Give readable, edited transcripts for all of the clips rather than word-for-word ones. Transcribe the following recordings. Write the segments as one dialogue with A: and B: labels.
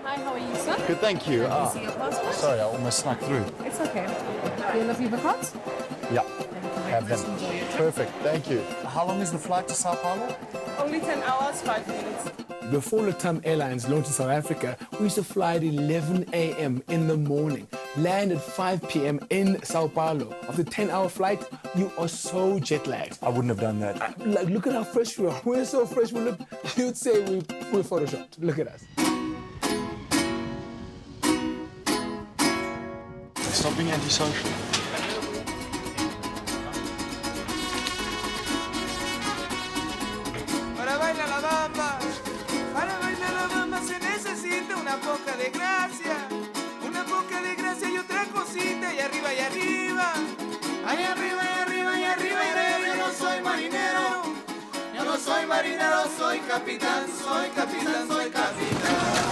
A: Hi, how are you, sir?
B: Good, thank you.
A: Can you see your passport?
B: Sorry, I almost snuck through.
A: It's okay. Do you love your cards?
B: Yeah,
A: Thank you.
B: have
A: Just
B: them.
A: enjoy your trip.
B: Perfect, thank you. How long is the flight to Sao Paulo?
A: Only 10 hours, 5 minutes.
C: Before Latam Airlines launched in South Africa, we used to fly at 11 a.m. in the morning, land at 5 p.m. in Sao Paulo. After a 10-hour flight, you are so jet lagged.
B: I wouldn't have done that.
C: Like, look at how fresh we are. We're so fresh. We look. You'd say we're photoshopped. Look at us.
B: Stop being antisocial.
D: Para bailar la bamba se necesita una poca de gracia y otra cosita y arriba y arriba. Ahí arriba y arriba y arriba y arriba. Yo no soy marinero, yo no soy marinero, soy capitán, soy capitán, soy capitán.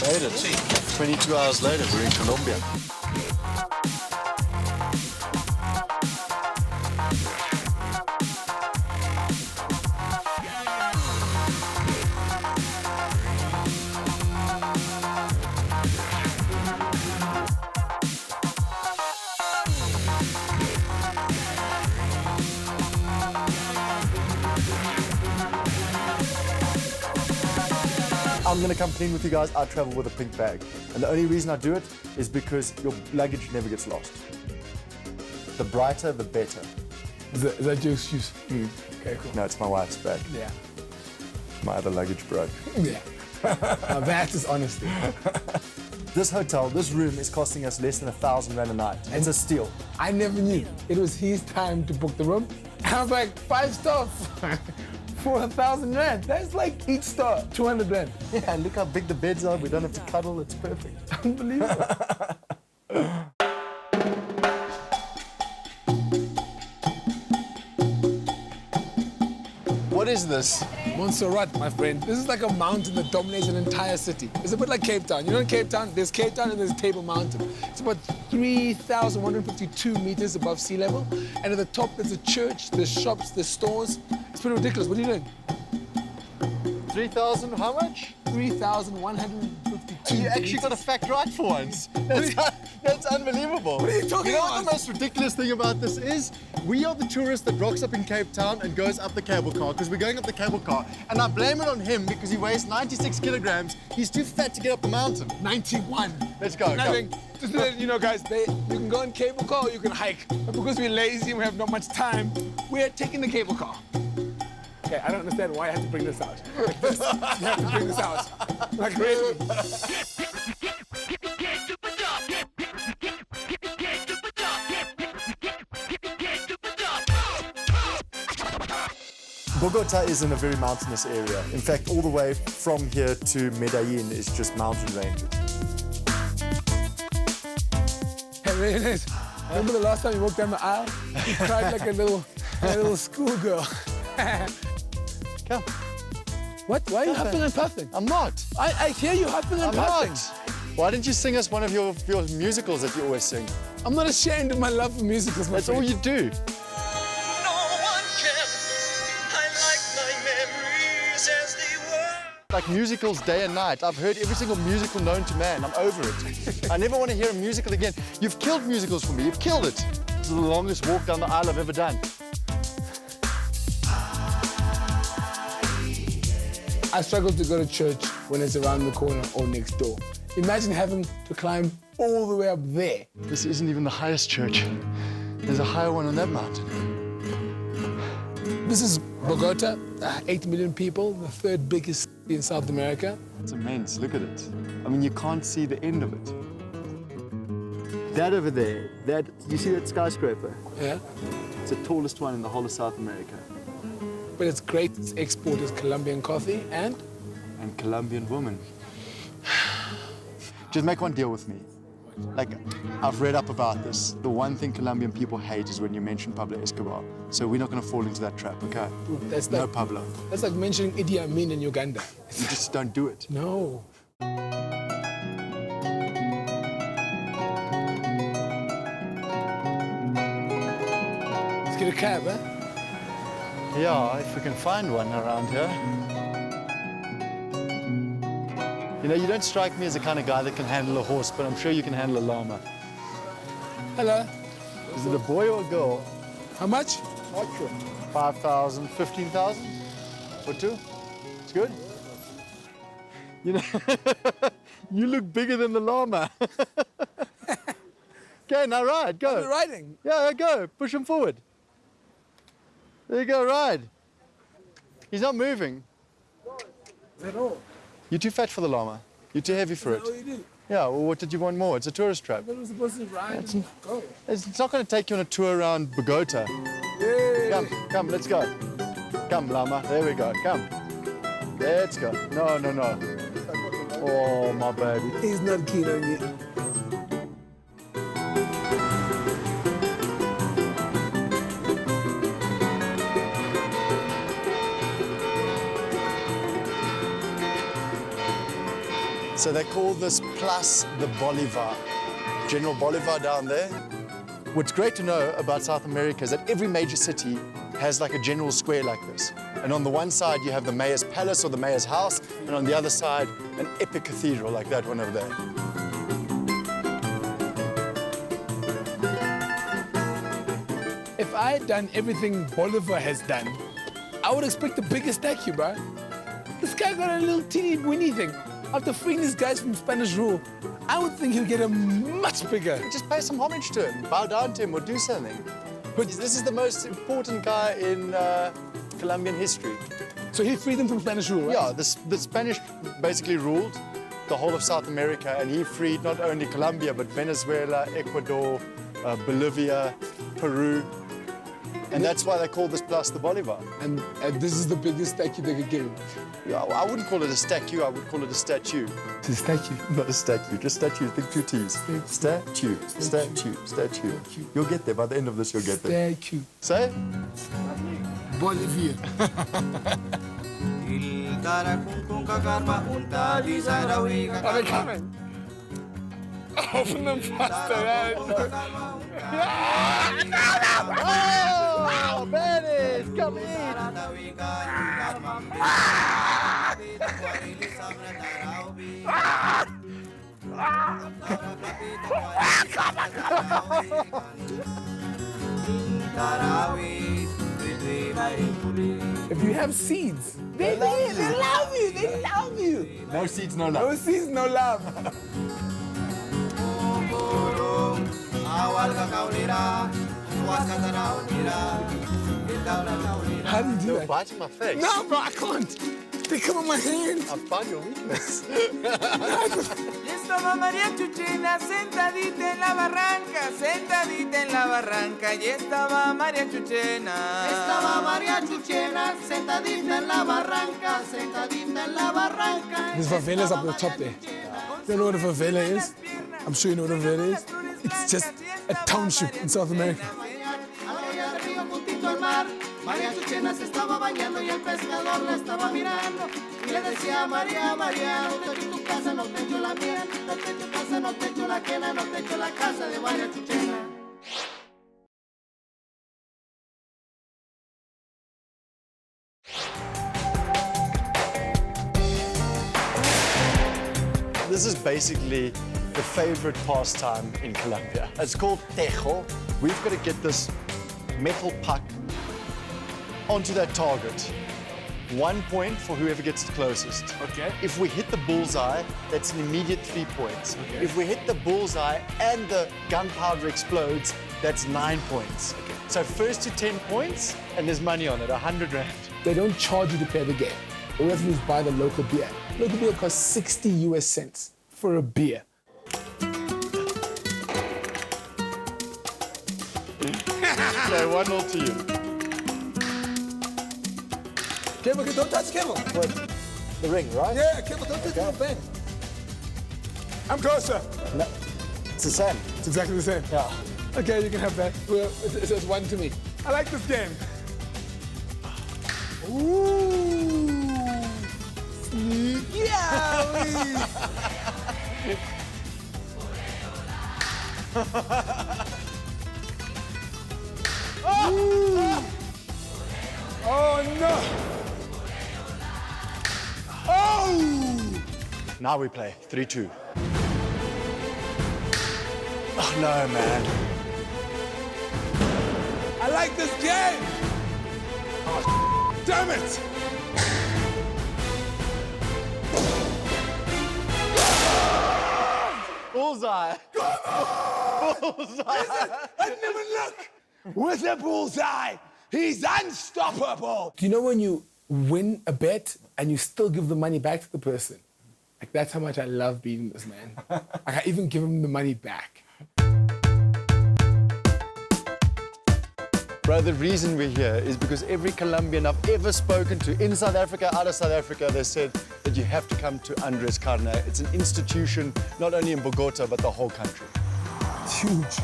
B: Made it. 22 hours later, we're in Colombia. I'm going to come clean with you guys. I travel with a pink bag. And the only reason I do it is because your luggage never gets lost. The brighter, the better.
C: Is that your excuse? Okay, cool.
B: No, it's my wife's bag.
C: Yeah.
B: My other luggage broke.
C: Yeah. Now that is honesty.
B: This hotel, this room is costing us less than 1,000 rand a night. It's a steal.
C: I never knew. It was his time to book the room. I was like, 5 stars for 1,000 rand. That's like each star, 200 rand.
B: Yeah, look how big the beds are. We don't have to cuddle. It's perfect.
C: Unbelievable.
B: What is this?
C: Montserrat, my friend. This is like a mountain that dominates an entire city. It's a bit like Cape Town. You know in Cape Town? There's Cape Town and there's Table Mountain. It's about 3,152 meters above sea level. And at the top, there's a church, there's shops, there's stores. It's pretty ridiculous. What are you doing?
B: 3,000, how much?
C: 3,152
B: You actually got a fact right for once. That's unbelievable.
C: What are you talking
B: You know
C: about?
B: what the most ridiculous thing about this is? We are the tourist that rocks up in Cape Town and goes up the cable car because we're going up the cable car. And I blame it on him because he weighs 96 kilograms. He's too fat to get up the mountain.
C: 91.
B: Let's go.
C: Nothing. Just to let you know, guys, you can go in cable car or you can hike. But because we're lazy and we have not much time, we're taking the cable car. Okay, I don't understand why I have to bring this out. Like this, you have to bring this out. Like really.
B: Bogotá is in a very mountainous area. In fact, all the way from here to Medellin is just mountain ranges.
C: Hey, really nice. Remember the last time you walked down the aisle? You cried like a little schoolgirl.
B: Come.
C: What? Why are you huffing and puffing?
B: I'm not.
C: I hear you huffing and
B: I'm
C: puffing.
B: not. Why didn't you sing us one of your musicals that you always sing?
C: I'm not ashamed of my love for musicals, my
B: That's
C: friend.
B: all you do.
D: No one can. I like my memories as they were.
B: Like musicals day and night. I've heard every single musical known to man. I'm over it. I never want to hear a musical again. You've killed musicals for me. You've killed it. This is the longest walk down the aisle I've ever done.
C: I struggle to go to church when it's around the corner or next door. Imagine having to climb all the way up there.
B: This isn't even the highest church. There's a higher one on that mountain.
C: This is Bogotá, 8 million people, the 3rd biggest city in South America.
B: It's immense. Look at it. I mean, you can't see the end of it. That over there, you see that skyscraper?
C: Yeah.
B: It's the tallest one in the whole of South America.
C: But its greatest export is Colombian coffee and
B: Colombian woman. Just make one deal with me. Like, I've read up about this. The one thing Colombian people hate is when you mention Pablo Escobar. So we're not going to fall into that trap, okay?
C: That's
B: No
C: like,
B: Pablo.
C: That's like mentioning Idi Amin in Uganda.
B: You just don't do it.
C: No. Let's get a cab, huh?
B: Yeah, if we can find one around here. You know, you don't strike me as the kind of guy that can handle a horse, but I'm sure you can handle a llama.
C: Hello.
B: Is it a boy or a girl?
C: How much?
B: 5,000, 15,000 for two? It's good? You know, you look bigger than the llama. Okay, now ride, go.
C: You're riding.
B: Yeah, go, push him forward. There you go, ride. He's not moving.
C: At all.
B: You're too fat for the llama. You're too heavy for it.
C: What do you do?
B: Yeah, well, what did you want more? It's a tourist trap.
C: I was supposed to ride and go.
B: It's not going to take you on a tour around Bogotá.
C: Yeah.
B: Come, let's go. Come, llama. There we go. Come. Let's go. No. Oh, my baby.
C: He's not keen on you.
B: So they call this Plus the Bolivar. General Bolivar down there. What's great to know about South America is that every major city has like a general square like this. And on the one side you have the mayor's palace or the mayor's house, and on the other side an epic cathedral like that one over there.
C: If I had done everything Bolivar has done, I would expect a bigger statue, bro. This guy got a little teeny weeny thing. After freeing these guys from Spanish rule, I would think he'll get a much bigger.
B: Just pay some homage to him, bow down to him or do something. But this is the most important guy in Colombian history.
C: So he freed them from Spanish rule, right?
B: Yeah, the Spanish basically ruled the whole of South America, and he freed not only Colombia, but Venezuela, Ecuador, Bolivia, Peru. And that's why they call this Plus the Bolivar.
C: And this is the biggest statue they could give him.
B: Yeah, I wouldn't call it a statue, I would call it a statue.
C: It's a statue.
B: Not a statue, just statue, think two T's. Statue. You'll get there, by the end of this you'll get there.
C: Statue.
B: Say?
C: Bolivia. Are they coming? Open them faster, man.
B: Oh, Bennett, come in!
C: If you have seeds, they love you. They love you.
B: No seeds, no
C: No
B: love.
C: seeds, no love. How do you do
B: You're
C: that?
B: biting my face.
C: No, bro, I can't. They come on my hand.
B: I found your weakness.
D: Estaba María Chuchena sentadita en la barranca, sentadita en la barranca, y estaba María Chuchena.
E: Estaba María Chuchena sentadita en la barranca, sentadita en la barranca.
C: This favela is up the top there. You know what a favela is? I'm sure you know what a favela is. It's just a township in South America.
E: A la orilla del río juntito al mar, María Chuchena se estaba bañando y el pescador la estaba mirando. Y le decía, María, María, no te echo tu casa, no te echo la mía, no te echo casa, no te echo la quena, no te echo la casa de María Chuchena.
B: This is basically the favorite pastime in Colombia. It's called tejo. We've got to get this metal puck onto that target. 1 point for whoever gets the closest.
C: Okay.
B: If we hit the bullseye, that's an immediate 3 points.
C: Okay.
B: If we hit the bullseye and the gunpowder explodes, that's 9 points.
C: Okay.
B: So first to 10 points, and there's money on it, 100 rand.
C: They don't charge you to play the game. All you have to do is buy the local beer. Local beer costs 60 US cents for a beer.
B: So 1-0 to you.
C: Careful, don't touch, careful.
B: What? The ring, right?
C: Yeah, careful, don't touch the bang. I'm closer.
B: No, it's the same.
C: It's exactly the same.
B: Yeah.
C: Okay, you can have that. Well, it's 1 to me. I like this game. Ooh. Yeah. Oh no. Oh.
B: Now we play 3-2. Oh no, man.
C: I like this game! Oh, damn it!
B: Bullseye. Bullseye.
C: I didn't even look! With the bullseye, he's unstoppable! Do you know when you win a bet and you still give the money back to the person? Like, that's how much I love beating this man. I even give him the money back.
B: Bro, the reason we're here is because every Colombian I've ever spoken to, in South Africa, out of South Africa, they said that you have to come to Andres Carne. It's an institution, not only in Bogotá, but the whole country.
C: It's huge.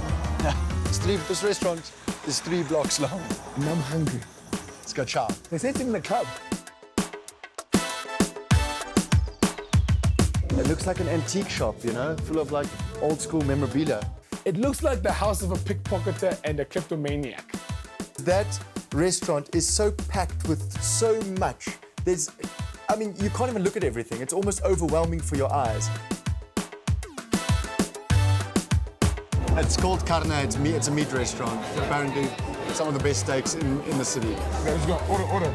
B: This restaurant is 3 blocks long.
C: And I'm hungry.
B: Let's go chow.
C: They said it's in the club.
B: It looks like an antique shop, you know, full of like old school memorabilia.
C: It looks like the house of a pickpocketer and a kleptomaniac.
B: That restaurant is so packed with so much. I mean, you can't even look at everything. It's almost overwhelming for your eyes. It's called Carne, it's a meat restaurant. Apparently, some of the best steaks in the city.
C: Let's go, order.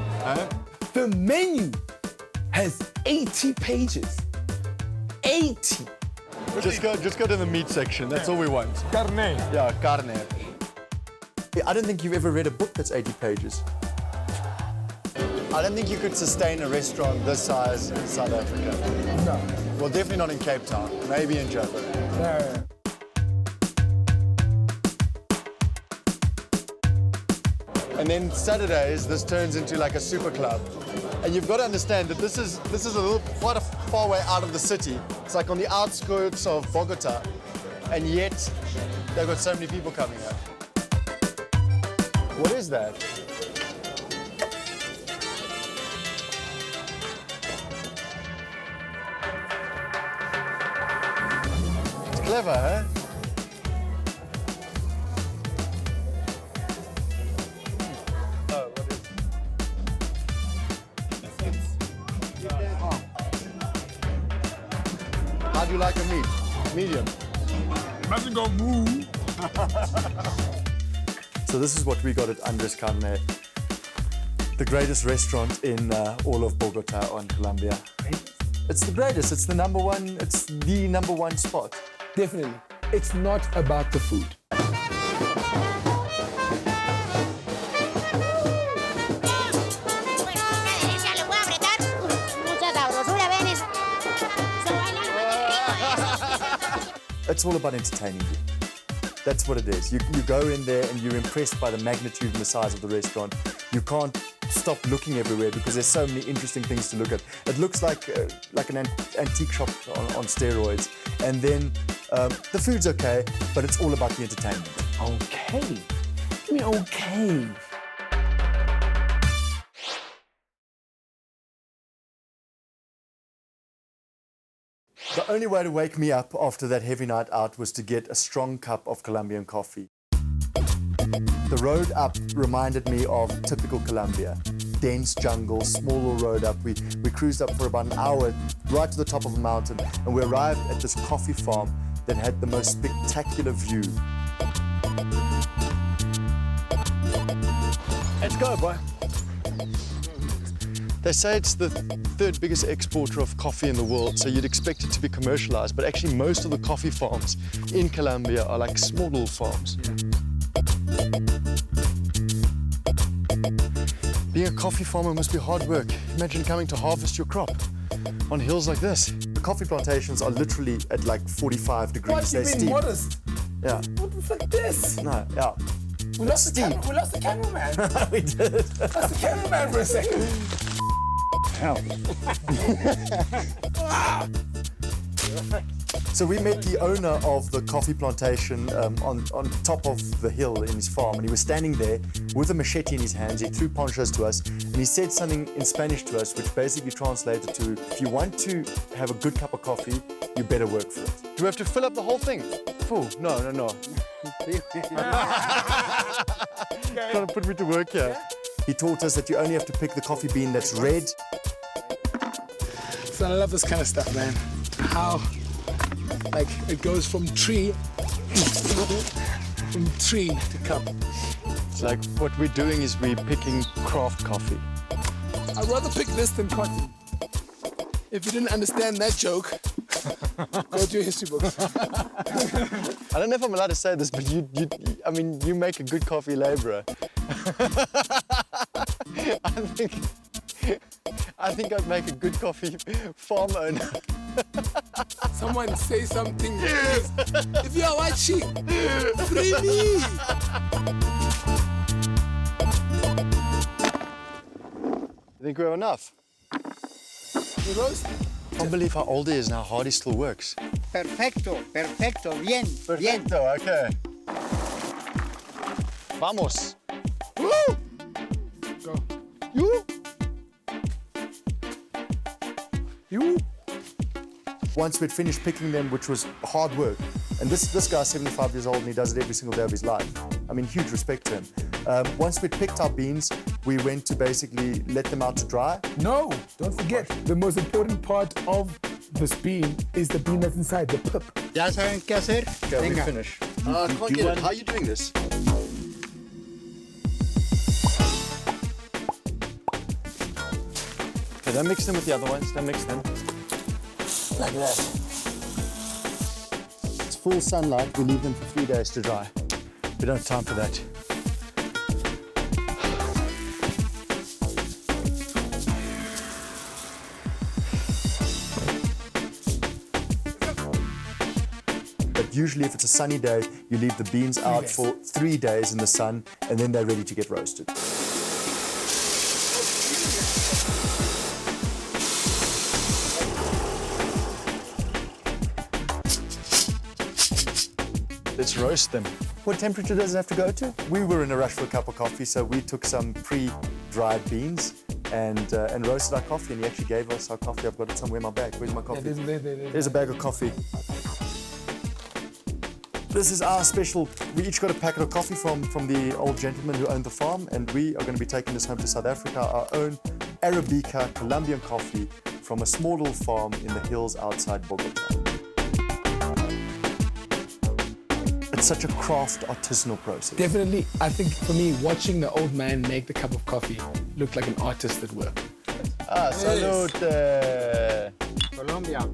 C: The menu has 80 pages. 80.
B: Just go to the meat section, that's all we want.
C: Carne.
B: Yeah, carne. I don't think you've ever read a book that's 80 pages. I don't think you could sustain a restaurant this size in South Africa.
C: No.
B: Well, definitely not in Cape Town, maybe in Joburg.
C: No.
B: And then Saturdays, this turns into like a super club. And you've got to understand that this is quite a far way out of the city. It's like on the outskirts of Bogotá, and yet they've got so many people coming here. What is that? It's clever, huh? How do you like a meat? Medium.
C: Nothing gonna move.
B: So this is what we got at Andres Carne, the greatest restaurant in all of Bogotá on Colombia. It's the greatest. It's the number one spot.
C: Definitely. It's not about the food.
B: It's all about entertaining you. That's what it is. You go in there and you're impressed by the magnitude and the size of the restaurant. You can't stop looking everywhere because there's so many interesting things to look at. It looks like an antique shop on steroids. And then the food's okay, but it's all about the entertainment.
C: Okay. I mean, okay.
B: The only way to wake me up after that heavy night out was to get a strong cup of Colombian coffee. The road up reminded me of typical Colombia. Dense jungle, small little road up. We cruised up for about an hour, right to the top of a mountain, and we arrived at this coffee farm that had the most spectacular view. Let's go, boy. They say it's the 3rd biggest exporter of coffee in the world, so you'd expect it to be commercialized, but actually most of the coffee farms in Colombia are like small little farms. Being a coffee farmer must be hard work. Imagine coming to harvest your crop on hills like this. The coffee plantations are literally at like 45 degrees.
C: What, you mean modest?
B: Yeah.
C: What was like this?
B: No, yeah.
C: We lost the cameraman.
B: We did.
C: Lost the cameraman for a second.
B: So we met the owner of the coffee plantation on top of the hill in his farm, and he was standing there with a machete in his hands. He threw ponchos to us, and he said something in Spanish to us, which basically translated to, if you want to have a good cup of coffee, you better work for it. Do we have to fill up the whole thing? Fool, no. Trying to put me to work here. He taught us that you only have to pick the coffee bean that's red.
C: So I love this kind of stuff, man. how, like, it goes from tree to cup.
B: It's like what we're doing is we're picking craft coffee.
C: I'd rather pick this than cotton. If you didn't understand that joke, go to your history books.
B: I don't know if I'm allowed to say this, but you make a good coffee laborer. I think I'd make a good coffee farm owner.
C: Someone say something. If you are watching, free me.
B: I think we have enough.
C: You roast?
B: I can't believe how old he is now, how hard he still works.
E: Perfecto, perfecto, bien, bien.
B: Perfecto, okay. Vamos.
C: Woo! Go. You?
B: Once we'd finished picking them, which was hard work, and this guy's 75 years old and he does it every single day of his life. I mean, huge respect to him. Once we'd picked our beans, we went to basically let them out to dry.
C: No, don't forget, the most important part of this bean is the bean that's inside, the pip.
E: ¿Ya saben qué hacer?
B: Okay, we
E: Venga.
B: finish. I can't get it. How are you doing this? Okay, don't mix them with the other ones. Don't mix them. Like that. It's full sunlight. We leave them for 3 days to dry. We don't have time for that. But usually if it's a sunny day, you leave the beans out for 3 days in the sun, and then they're ready to get roasted. Let's roast them. What temperature does it have to go to? We were in a rush for a cup of coffee, so we took some pre-dried beans and roasted our coffee, and he actually gave us our coffee. I've got it somewhere in my bag. Where's my coffee? There's a bag of coffee. This is our special. We each got a packet of coffee from the old gentleman who owned the farm, and we are going to be taking this home to South Africa, our own Arabica Colombian coffee from a small little farm in the hills outside Bogotá. It's such a craft, artisanal process.
C: Definitely, I think for me, watching the old man make the cup of coffee looked like an artist at work.
B: Ah, salute!
E: Colombia.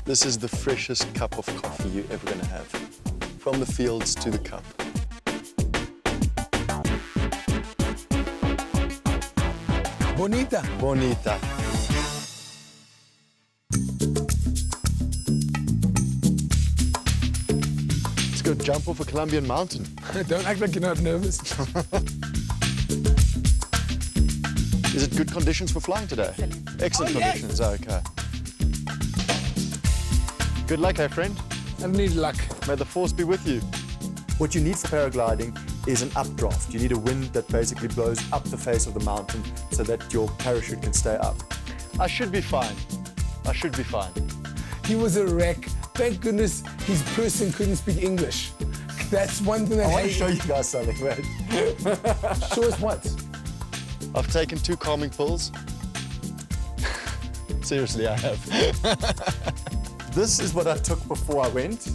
B: This is the freshest cup of coffee you're ever going to have. From the fields to the cup.
C: Bonita.
B: Bonita. Let's go jump off a Colombian mountain.
C: Don't act like you're not nervous.
B: Is it good conditions for flying today? Excellent conditions, okay. Good luck, hey friend.
C: I don't need luck.
B: May the force be with you. What you need for paragliding is an updraft. You need a wind that basically blows up the face of the mountain so that your parachute can stay up. I should be fine. I should be fine.
C: He was a wreck. Thank goodness his person couldn't speak English. That's one thing that
B: I want to show you guys something, man.
C: Show us what?
B: I've taken 2 calming pills. Seriously, I have. This is what I took before I went.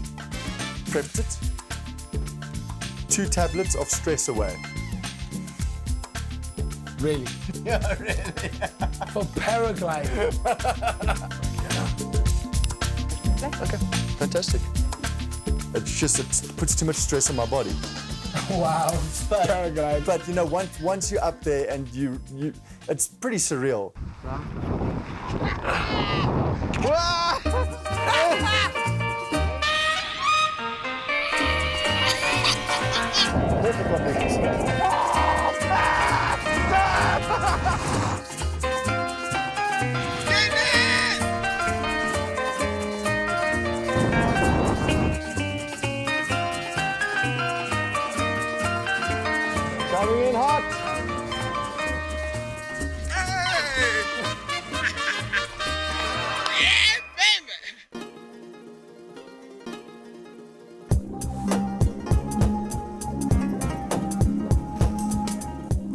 B: Prepped it. 2 tablets of stress away.
C: Really?
B: Yeah, really.
C: For paragliding.
B: Okay, fantastic. It's just, it puts too much stress on my body.
C: Wow, paragliding.
B: But you know, once you're up there and you it's pretty surreal. Perfect conditions. Coming in hot.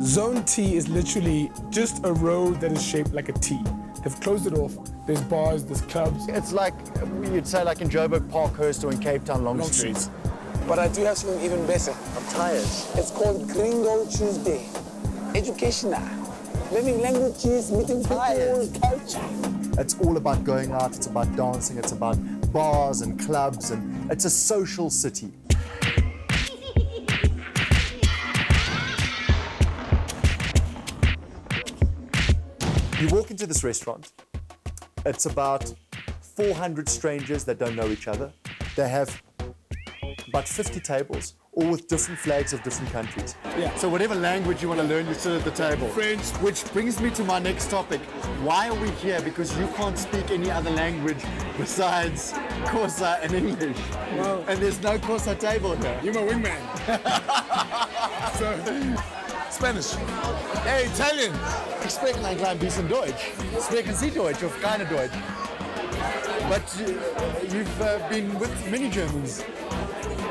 C: Zone T is literally just a road that is shaped like a T. They've closed it off. there's bars, there's clubs.
B: It's like, you'd say like in Joburg, Parkhurst, or in Cape Town, Long Street.
C: But I do have something even better.
B: I'm tired.
C: It's called Gringo Tuesday. Educational. Learning languages, meeting people, culture.
B: It's all about going out, it's about dancing, it's about bars and clubs, and it's a social city. You walk into this restaurant, it's about 400 strangers that don't know each other. They have about 50 tables, all with different flags of different countries.
C: Yeah.
B: So whatever language you want to learn, you sit at the table.
C: French.
B: Which brings me to my next topic. Why are we here? Because you can't speak any other language besides Xhosa and English.
C: Wow.
B: And there's no Xhosa table here.
C: You're my wingman. So, Spanish. Hey, Italian.
B: Ich spreche ein klein bisschen Deutsch. Sprechen Sie Deutsch of keine Deutsch? But you've been with many Germans.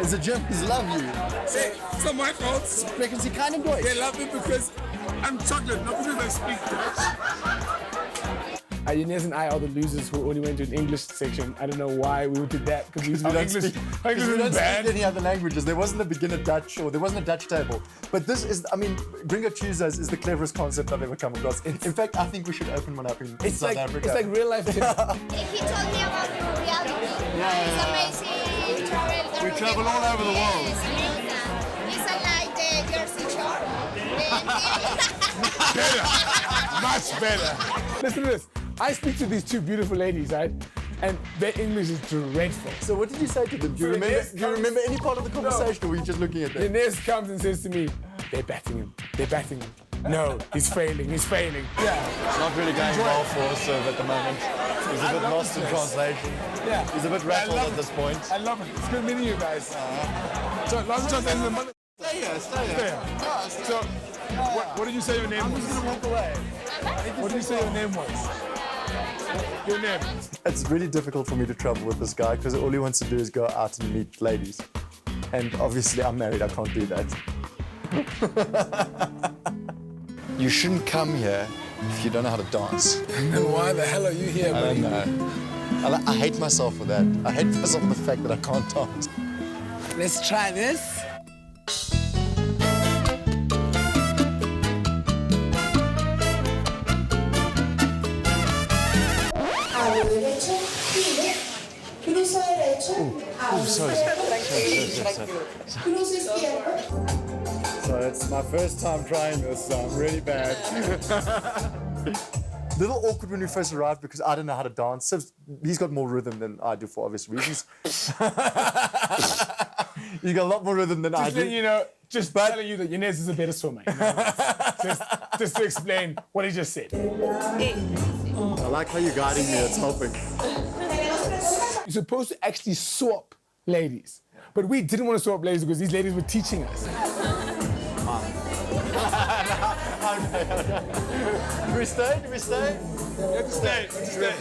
B: The Germans love you.
C: Say, it's not my fault.
B: Sprechen Sie keinen Deutsch?
C: They love me because I'm chocolate, not because I speak Dutch. Inez and I are the losers who only went to an English section. I don't know why we did that, because we used to be English.
B: We don't speak any other languages. There wasn't a beginner Dutch, or there wasn't a Dutch table. But this is, I mean, Gringo Tuesdays is the cleverest concept I've ever come across. In fact, I think we should open one up in South Africa.
C: It's like real life Tinder.
F: He told me about your reality. It's amazing.
B: We travel all over the world.
F: It's like the Jersey Shore.
C: Better. Much better. Listen to this. I speak to these two beautiful ladies, right? And their English is dreadful.
B: So what did you say to them? Do you remember any part of the conversation, or were you just looking at them?
C: Inez comes and says to me, they're batting him. They're batting him. No, he's failing. He's failing. Yeah.
B: It's not really going well for us at the moment. He's a bit lost in translation.
C: Yeah.
B: He's a bit rattled at this point.
C: I love it. It's good meeting you guys. So, last chance in the month.
B: Stay here.
C: So, what did you say your name was?
B: I'm just gonna walk away.
C: What did you say your name was? Your name?
B: It's really difficult for me to travel with this guy because all he wants to do is go out and meet ladies. And obviously I'm married, I can't do that. You shouldn't come here if you don't know how to dance.
C: Then why the hell are you here,
B: I
C: buddy?
B: don't know. I hate myself for that. I hate myself for the fact that I can't dance.
C: Let's try this.
G: derecho, gire, cruza derecho, cruza izquierdo.
B: So it's my first time trying this, so I'm really bad. Little awkward when we first arrived because I don't know how to dance. So he's got more rhythm than I do for obvious reasons. He's got a lot more rhythm than I do.
C: You know, telling you that Inez is a better swimmer. You know? just to explain what he just said.
B: I like how you're guiding me, it's helping.
C: You're supposed to actually swap ladies. But we didn't want to swap ladies because these ladies were teaching us.
B: Do we stay? Do we stay?
C: You have to stay.
B: Wait.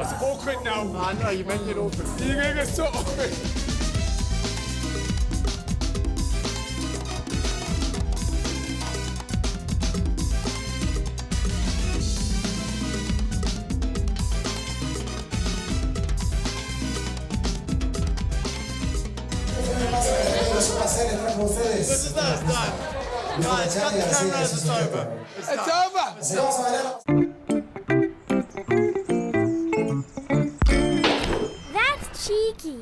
C: It's awkward now.
B: I know, you make it awkward.
C: You're going to get so awkward.
E: This is done. Guys, cut the camera, it's over.
C: It's over.
F: That's cheeky.